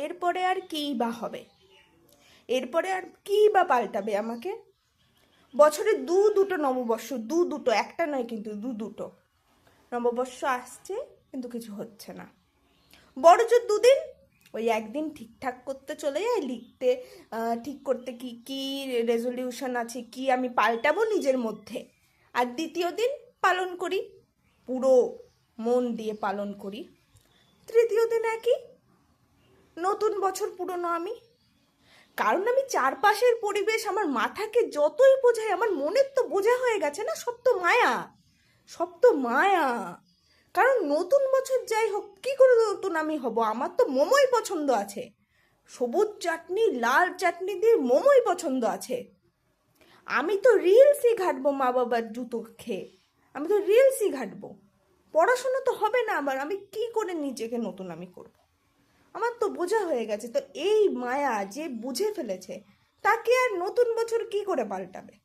এরপরে আর কী বা হবে, এরপরে আর কী বা পাল্টাবে আমাকে? বছরে দুটো নববর্ষ, দুটো, একটা নয় কিন্তু দুটো নববর্ষ আসছে, কিন্তু কিছু হচ্ছে না। বড় জোর দুদিন, ওই একদিন ঠিকঠাক করতে চলে যায়, লিখতে ঠিক করতে কি কি রেজলিউশন আছে, কি আমি পাল্টাবো নিজের মধ্যে, আর দ্বিতীয় দিন পালন করি, পুরো মন দিয়ে পালন করি। তৃতীয় দিন একই, নতুন বছর পুরনো আমি। কারণ আমি চারপাশের পরিবেশ আমার মাথাকে যতই বোঝাই, আমার মনের তো বোঝা হয়ে গেছে না, সব তো মায়া, সব তো মায়া। কারণ নতুন বছর যাই হোক, কী করে নতুন আমি হব? আমার তো মোমোই পছন্দ আছে, সবুজ চাটনি লাল চাটনি দিয়ে মোমোই পছন্দ আছে। আমি তো রিলসই ঘাটবো মা বাবার জুতো খেয়ে, আমি তো রিলসই ঘাটবো। পড়াশোনা তো হবে না আমার, আমি কি করে নিজেকে নতুন আমি করব? আমার তো বোঝা হয়ে গেছে। তো এই মায়া যে বুঝে ফেলেছে, তাকে আর নতুন বছর কি করে পাল্টাবে?